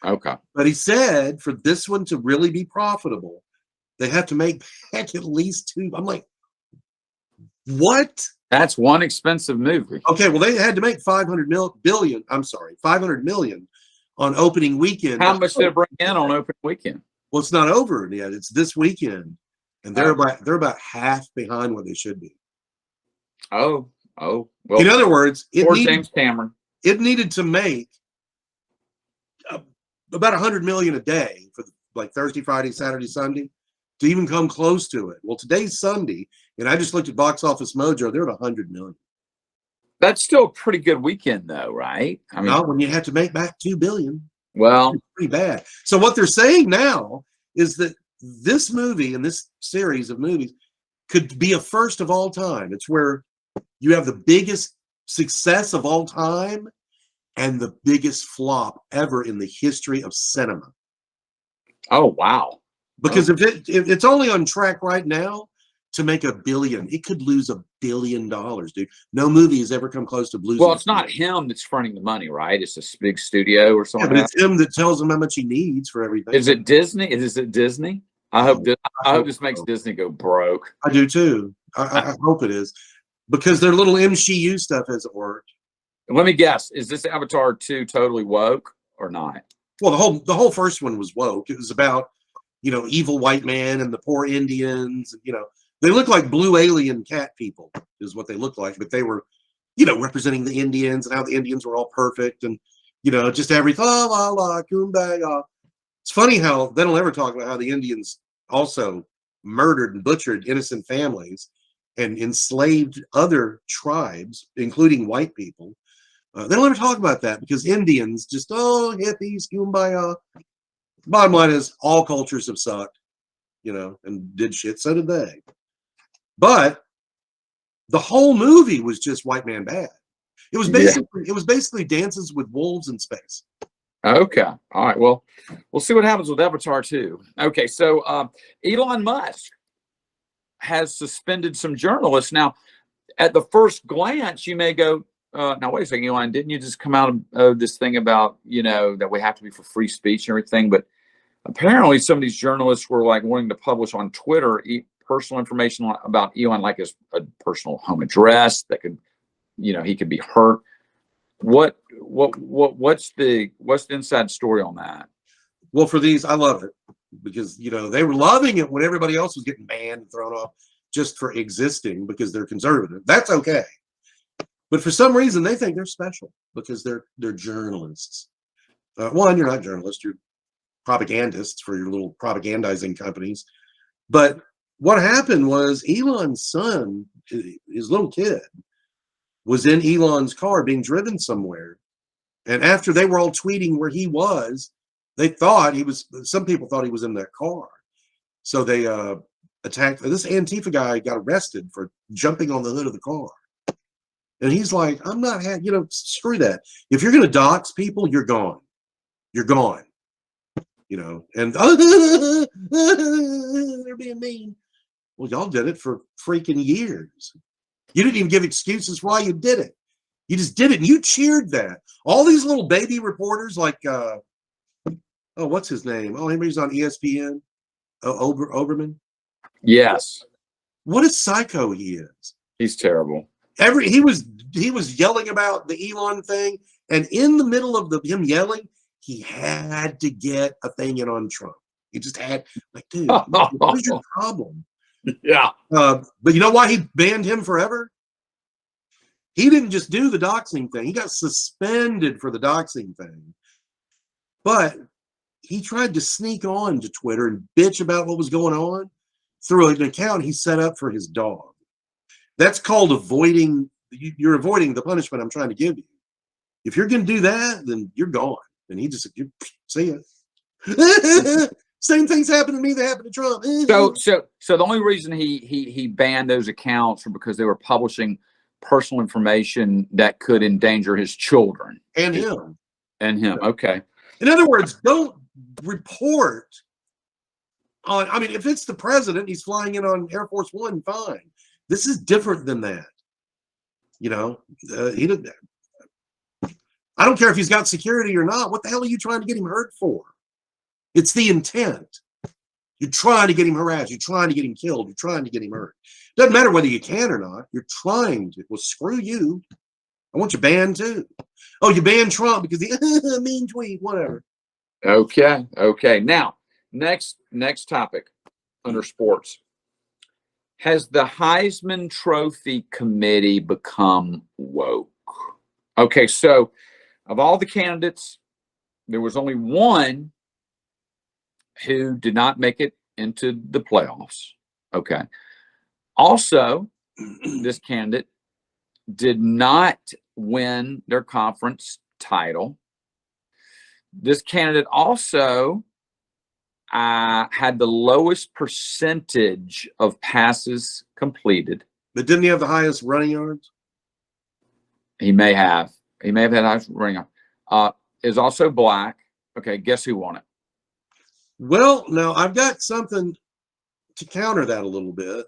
Okay. But he said for this one to really be profitable, they have to make back at least 2. I'm like, what? That's one expensive movie. Okay, well, they had to make 500 million on opening weekend. How much did it bring in on opening weekend? Well, it's not over yet. It's this weekend, and they're about half behind what they should be. Oh. Well, in other words, James Cameron. It needed to make about 100 million a day for like Thursday, Friday, Saturday, Sunday to even come close to it. Well, today's Sunday, and I just looked at Box Office Mojo. They're at 100 million. That's still a pretty good weekend, though, right? I mean, not when you have to make back $2 billion. Well, it's pretty bad. So what they're saying now is that this movie and this series of movies could be a first of all time. It's where you have the biggest success of all time and the biggest flop ever in the history of cinema. Oh, wow. Because if it's only on track right now to make $1 billion, it could lose $1 billion, dude. No movie has ever come close to losing. Well, it's not him that's fronting the money, right? It's a big studio or something. Yeah, but it's him that tells him how much he needs for everything. Is it Disney? Is it Disney? I hope this makes Disney go broke. I do too. I hope it is, because their little MCU stuff hasn't worked. Let me guess. Is this Avatar 2 totally woke or not? Well, the whole first one was woke. It was about, evil white man and the poor Indians. They look like blue alien cat people is what they look like, but they were, representing the Indians and how the Indians were all perfect and, just everything. La la kumbaya. It's funny how they don't ever talk about how the Indians also murdered and butchered innocent families and enslaved other tribes, including white people. They don't ever talk about that because Indians just, hippies, kumbaya. Bottom line is all cultures have sucked, and did shit. So did they. But the whole movie was just white man bad. It was basically Dances with Wolves in space. Okay. All right. Well, we'll see what happens with Avatar 2. Okay. So Elon Musk has suspended some journalists. Now, at the first glance, you may go, now, wait a second, Elon, didn't you just come out of this thing about, that we have to be for free speech and everything? But apparently some of these journalists were like wanting to publish on Twitter personal information about Elon, like his personal home address that could, he could be hurt. What's the inside story on that? Well, for these, I love it because, they were loving it when everybody else was getting banned and thrown off just for existing because they're conservative. That's okay. But for some reason, they think they're special because they're journalists. One, you're not journalists, you're propagandists for your little propagandizing companies. But what happened was Elon's son, his little kid, was in Elon's car being driven somewhere. And after they were all tweeting where he was, some people thought he was in that car. So they attacked. This Antifa guy got arrested for jumping on the hood of the car. And he's like, I'm not, screw that. If you're going to dox people, you're gone. You're gone. And they're being mean. Well, y'all did it for freaking years. You didn't even give excuses why you did it. You just did it and you cheered that. All these little baby reporters like, what's his name? Oh, he's on ESPN. Oberman. Yes. What a psycho he is. He's terrible. He was yelling about the Elon thing, and in the middle of him yelling, he had to get a thing in on Trump. He just had, dude, what is your problem? Yeah. But you know why he banned him forever? He didn't just do the doxing thing. He got suspended for the doxing thing. But he tried to sneak on to Twitter and bitch about what was going on through an account he set up for his dog. That's called avoiding. You're avoiding the punishment I'm trying to give you. If you're going to do that, then you're gone. And he just see ya. Same things happened to me that happened to Trump. So the only reason he banned those accounts were because they were publishing personal information that could endanger his children and him. Okay. In other words, don't report on. I mean, if it's the president, he's flying in on Air Force One, fine. This is different than that. He didn't. I don't care if he's got security or not. What the hell are you trying to get him hurt for? It's the intent. You're trying to get him harassed. You're trying to get him killed. You're trying to get him hurt. Doesn't matter whether you can or not. You're trying to. Well, screw you. I want you banned too. Oh, you banned Trump because he mean tweet, whatever. Okay. Now, next topic under sports. Has the Heisman Trophy committee become woke? Okay, so of all the candidates, there was only one who did not make it into the playoffs. Okay. Also, this candidate did not win their conference title. This candidate also had the lowest percentage of passes completed. But didn't he have the highest running yards? He may have had highest running yards. Is also black. Okay, guess who won it? Well, now I've got something to counter that a little bit.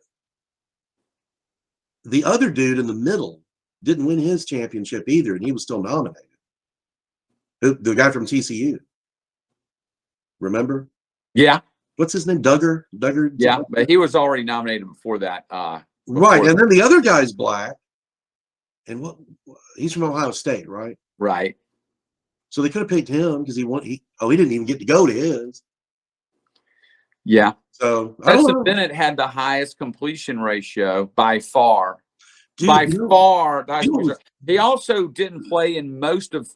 The other dude in the middle didn't win his championship either, and he was still nominated. The guy from TCU. Remember? Yeah. What's his name? Duggar? Yeah, but he was already nominated before that. Right, and then the other guy's black. And he's from Ohio State, right? Right. So they could have picked him because he didn't even get to go to his. Yeah. So Stetson Bennett had the highest completion ratio by far. Dude, by far. He also didn't play in most of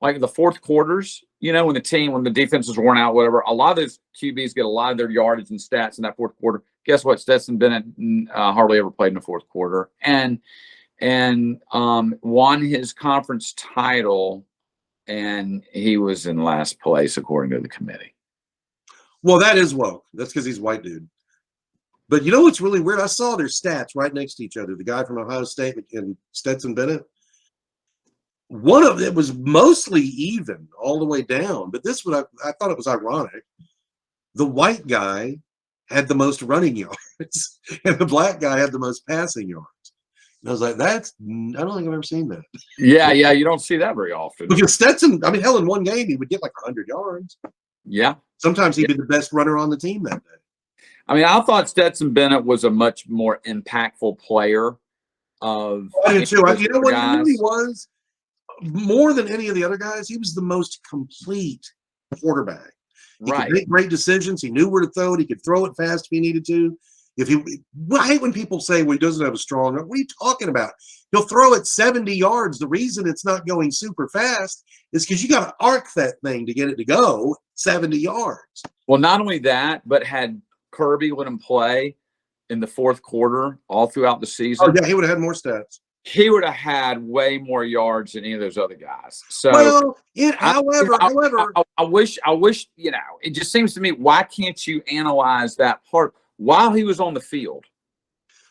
like the fourth quarters, when the defense was worn out, whatever. A lot of those QBs get a lot of their yardage and stats in that fourth quarter. Guess what? Stetson Bennett hardly ever played in the fourth quarter and won his conference title, and he was in last place according to the committee. Well, that is woke. That's because he's a white dude. But you know what's really weird? I saw their stats right next to each other. The guy from Ohio State and Stetson Bennett. One of it was mostly even all the way down. But this one, I thought it was ironic. The white guy had the most running yards, and the black guy had the most passing yards. And I was like, I don't think I've ever seen that. Yeah, you don't see that very often. Because Stetson, hell, in one game, he would get like 100 yards. Yeah. Sometimes he'd be the best runner on the team that day. I thought Stetson Bennett was a much more impactful player. I did too. You know what he really was? More than any of the other guys, he was the most complete quarterback. He could make great decisions. He knew where to throw it. He could throw it fast if he needed to. I hate when people say, well, he doesn't have a strong arm. What are you talking about? He'll throw it 70 yards. The reason it's not going super fast is because you got to arc that thing to get it to go 70 yards. Well, not only that, but had Kirby let him play in the fourth quarter all throughout the season. Oh, yeah, he would have had more stats. He would have had way more yards than any of those other guys. So, however, I wish, it just seems to me, why can't you analyze that part while he was on the field?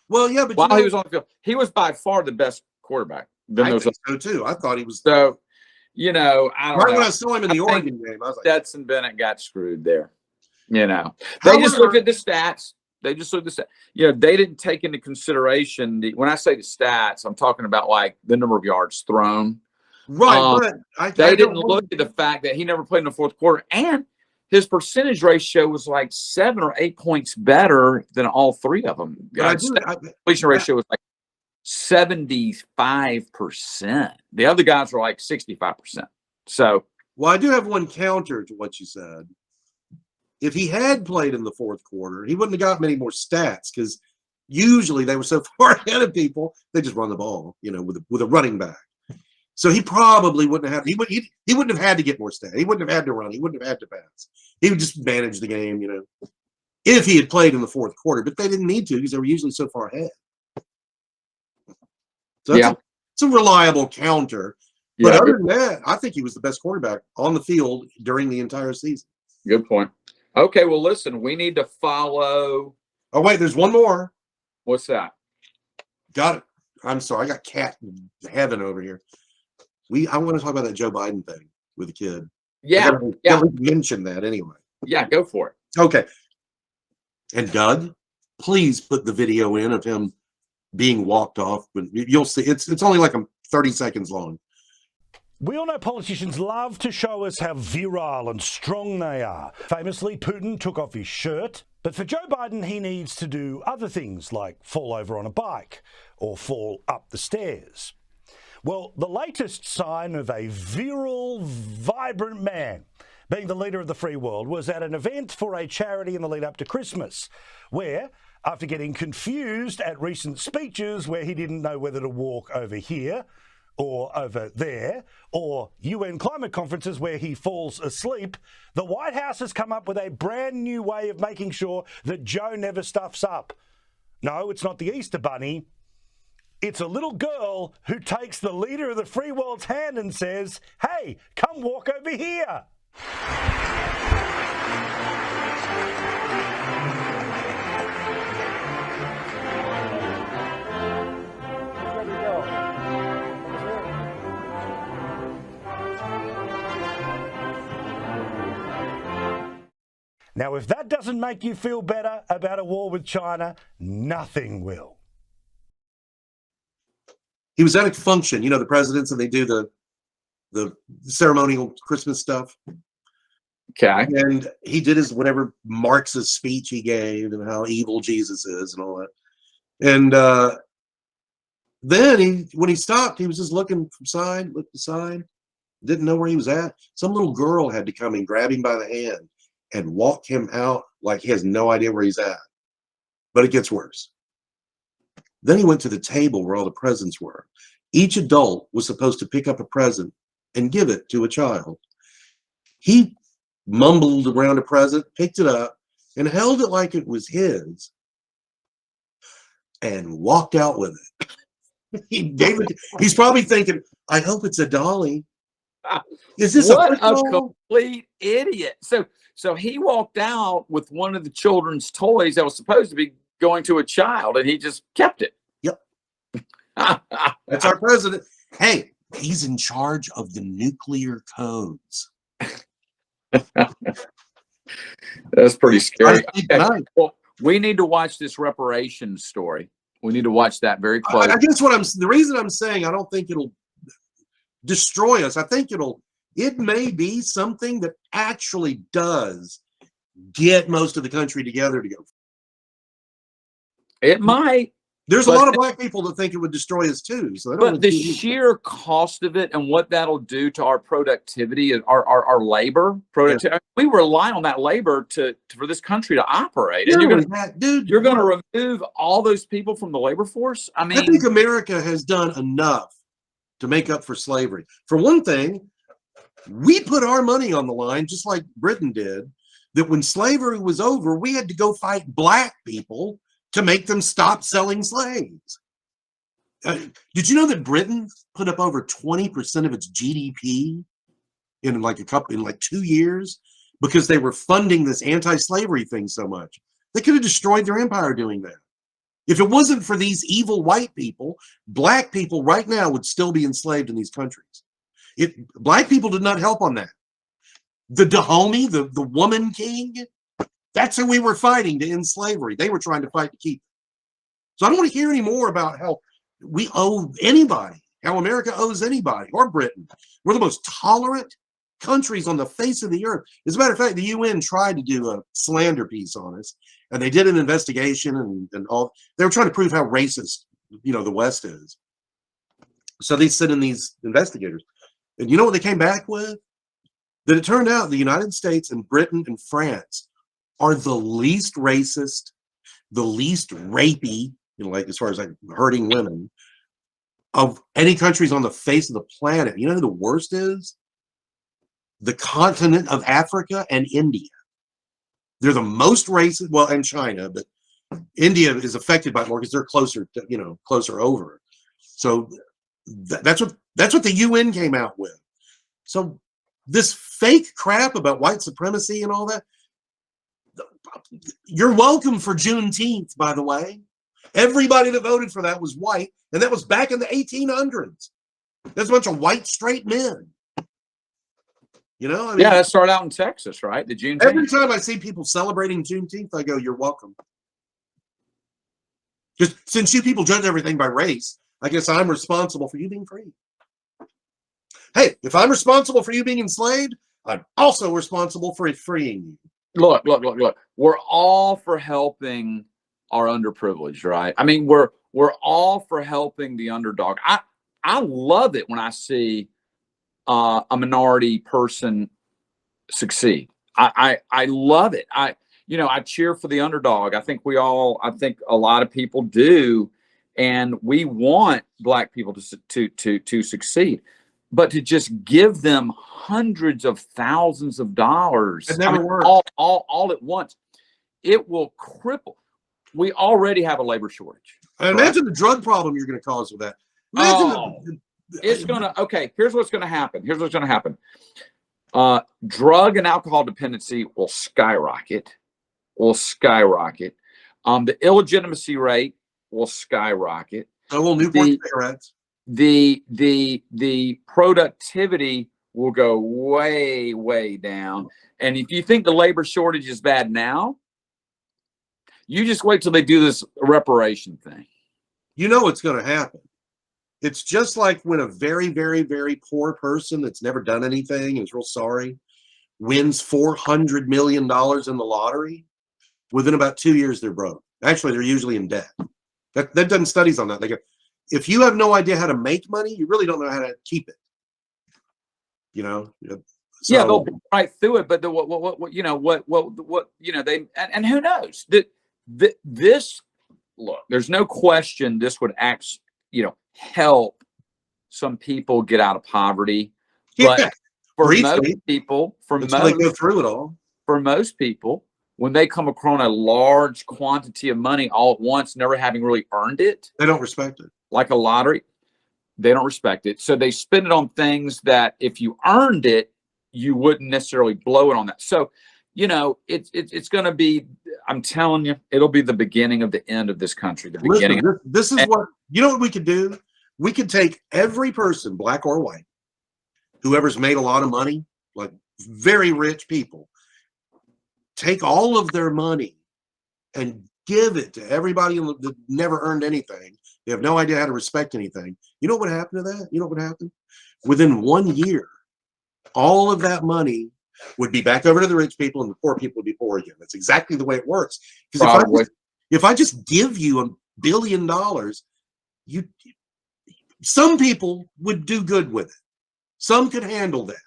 Well, yeah, but while he was on the field, he was by far the best quarterback than those. I think so too. I thought he was. So, I don't know. When I saw him in the Oregon game, I was like, Stetson Bennett got screwed there. They just looked at the stats. They just looked at the stats. They didn't take into consideration when I say the stats, I'm talking about like the number of yards thrown. Right, but they didn't look at the fact that he never played in the fourth quarter, and his percentage ratio was like 7 or 8 points better than all three of them. Completion ratio was like 75%. The other guys were like 65%. So, well, I do have one counter to what you said. If he had played in the fourth quarter, he wouldn't have got many more stats because usually they were so far ahead of people, they just run the ball, with a running back. So he probably wouldn't have. He wouldn't have had to get more stats. He wouldn't have had to run. He wouldn't have had to pass. He would just manage the game, if he had played in the fourth quarter, but they didn't need to because they were usually so far ahead. So it's a reliable counter. But other than that, I think he was the best quarterback on the field during the entire season. Good point. Okay, well, listen, we need to follow. Oh, wait, there's one more. What's that? Got it. I'm sorry. I got cat heaven over here. I want to talk about that Joe Biden thing with the kid. Yeah. Mention that anyway. Yeah, go for it. Okay. And Doug, please put the video in of him being walked off. But you'll see. It's only like 30 seconds long. We all know politicians love to show us how virile and strong they are. Famously, Putin took off his shirt. But for Joe Biden, he needs to do other things like fall over on a bike or fall up the stairs. Well, the latest sign of a virile, vibrant man being the leader of the free world was at an event for a charity in the lead up to Christmas, where, after getting confused at recent speeches where he didn't know whether to walk over here or over there, or UN climate conferences where he falls asleep, the White House has come up with a brand new way of making sure that Joe never stuffs up. No, it's not the Easter Bunny. It's a little girl who takes the leader of the free world's hand and says, "Hey, come walk over here." Now, if that doesn't make you feel better about a war with China, nothing will. He was at a function, the presidents, and they do the ceremonial Christmas stuff. Okay. And he did his whatever Marxist speech he gave and how evil Jesus is and all that. And then when he stopped, he was just looking aside, didn't know where he was at. Some little girl had to come and grab him by the hand and walk him out like he has no idea where he's at. But it gets worse. Then he went to the table where all the presents were. Each adult was supposed to pick up a present and give it to a child. He mumbled around a present, picked it up, and held it like it was his, and walked out with it. He gave it. He's probably thinking, "I hope it's a dolly." Is this what a complete idiot? So he walked out with one of the children's toys that was supposed to be going to a child, and he just kept it. Yep. That's our president. Hey, he's in charge of the nuclear codes. That's pretty scary. Okay. Well, we need to watch this reparations story. We need to watch that very close. I guess the reason I'm saying I don't think it'll destroy us. I think it may be something that actually does get most of the country together to go. It might. There's a lot of black people that think it would destroy us too. So but the sheer cost of it and what that'll do to our productivity, our labor productivity, we rely on that labor for this country to operate. And you're going to remove all those people from the labor force. I think America has done enough to make up for slavery. For one thing, we put our money on the line, just like Britain did, that when slavery was over, we had to go fight black people to make them stop selling slaves. Did you know that Britain put up over 20% of its GDP in like 2 years because they were funding this anti-slavery thing so much? They could have destroyed their empire doing that. If it wasn't for these evil white people, black people right now would still be enslaved in these countries. Black people did not help on that. The Dahomey, the woman king, that's who we were fighting to end slavery. They were trying to fight to keep. So I don't want to hear any more about how we owe anybody, how America owes anybody, or Britain. We're the most tolerant countries on the face of the earth. As a matter of fact, the UN tried to do a slander piece on us, and they did an investigation and all. They were trying to prove how racist, the West is. So they sent in these investigators. And you know what they came back with? That it turned out the United States and Britain and France are the least racist, the least rapey, as far as hurting women, of any countries on the face of the planet. You know who the worst is? The continent of Africa and India. They're the most racist. Well, and China, but India is affected by it more because they're closer to, closer over. So that's what the UN came out with. So this fake crap about white supremacy and all that, you're welcome for Juneteenth, by the way. Everybody that voted for that was white, and that was back in the 1800s. That's a bunch of white straight men. Yeah, that started out in Texas, right? The Juneteenth. Every time I see people celebrating Juneteenth, I go, "You're welcome." Just since you people judge everything by race, I guess I'm responsible for you being free. Hey, if I'm responsible for you being enslaved, I'm also responsible for freeing you. Look. We're all for helping our underprivileged, right? I mean, we're all for helping the underdog. I love it when I see a minority person succeed. I love it. I cheer for the underdog. I think a lot of people do, and we want Black people to succeed. But to just give them hundreds of thousands of dollars, it never works. all at once, it will cripple. We already have a labor shortage. Imagine the drug problem you're going to cause with that. It's gonna. Okay, here's what's going to happen. Drug and alcohol dependency will skyrocket. The illegitimacy rate will skyrocket. So will Newport cigarettes. The productivity will go way down. And if you think the labor shortage is bad now, you just wait till they do this reparation thing. You know what's going to happen. It's just like when a very, very, very poor person that's never done anything and is real sorry wins $400 million in the lottery. Within about 2 years, they're broke. Actually, they're usually in debt. They've done studies on that. They go, if you have no idea how to make money, you really don't know how to keep it. So, yeah, they'll be right through it. But and who knows this? Look, there's no question this would help some people get out of poverty. But for most people, they go through it all. For most people, when they come across a large quantity of money all at once, never having really earned it, they don't respect it. Like a lottery, they don't respect it. So they spend it on things that if you earned it, you wouldn't necessarily blow it on that. So, it's going to be, I'm telling you, it'll be the beginning of the end of this country. This is what we could do? We could take every person, Black or white, whoever's made a lot of money, like very rich people, take all of their money and give it to everybody that never earned anything. They have no idea how to respect anything. You know what would happen to that? You know what would happen? Within 1 year, all of that money would be back over to the rich people and the poor people would be poor again. That's exactly the way it works. Because if I just give you $1 billion, some people would do good with it. Some could handle that.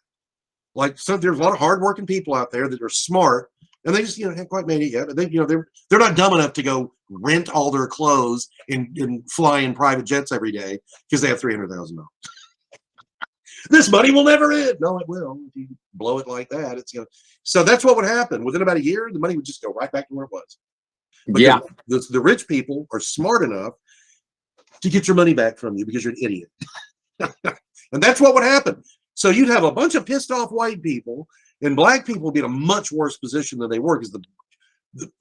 There's a lot of hardworking people out there that are smart, and they just haven't quite made it yet. But they're not dumb enough to go rent all their clothes and fly in private jets every day because they have $300,000. This money will never end. No, it will. If you blow it like that, it's So that's what would happen. Within about a year, the money would just go right back to where it was. But the rich people are smart enough to get your money back from you because you're an idiot. And that's what would happen. So you'd have a bunch of pissed off white people, and Black people would be in a much worse position than they were. Because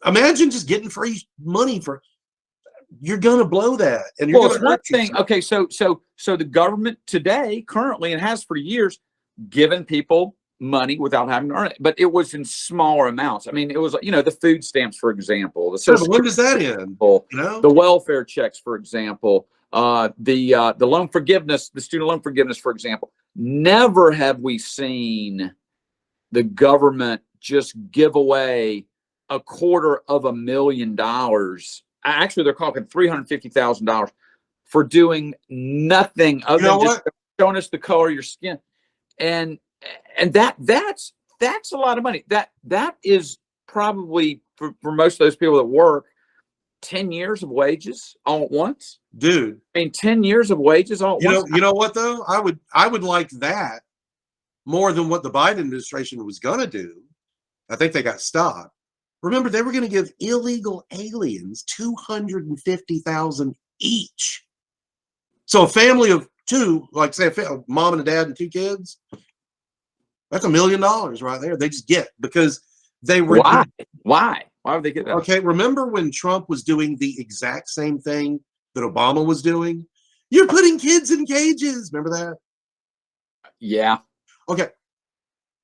imagine just getting free money you're gonna blow that, and you're gonna hurt yourself. Okay, so the government today, currently, and has for years, given people money without having to earn it, but it was in smaller amounts. I mean, it was the food stamps, for example. But when does that end? The welfare checks, for example. The loan forgiveness, the student loan forgiveness, for example. Never have we seen the government just give away $250,000. Actually, they're talking $350,000 for doing nothing other than just showing us the color of your skin, and that's a lot of money. That is probably for most of those people that work 10 years of wages all at once. Dude, I mean, 10 years of wages all at once. You know what though? I would like that more than what the Biden administration was gonna do. I think they got stopped. Remember, they were going to give illegal aliens $250,000 each. So a family of two, like say a mom and a dad and two kids, that's $1 million right there. They just get because they were. Why? Why would they get that? Okay, remember when Trump was doing the exact same thing that Obama was doing? You're putting kids in cages. Remember that? Yeah. Okay.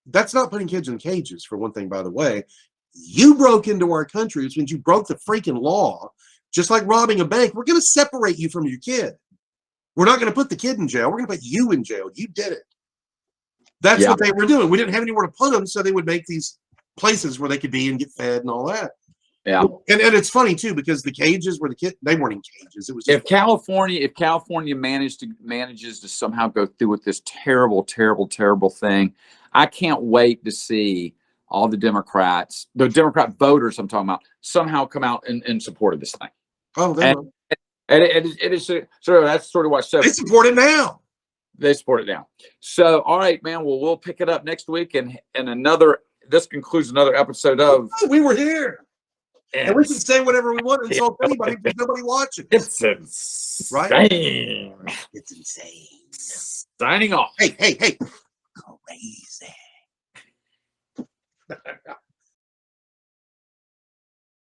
That's not putting kids in cages, for one thing, by the way. You broke into our country, which means you broke the freaking law. Just like robbing a bank, we're going to separate you from your kid. We're not going to put the kid in jail. We're going to put you in jail. You did it. That's what they were doing. We didn't have anywhere to put them, so they would make these places where they could be and get fed and all that. Yeah. And it's funny too, because the cages where the kid, they weren't in cages. It was just, if California manages to somehow go through with this terrible thing, I can't wait to see all the Democrat voters I'm talking about, somehow come out in support of this thing. oh, they will. And it is sort of, that's sort of what. So They support it now. they support it now. So, all right, man. Well, we'll pick it up next week, and another. This concludes another episode of. We were here. And we can say whatever we want and insult anybody because nobody watching. It's insane. Right? It's insane. Signing off. Hey. Crazy.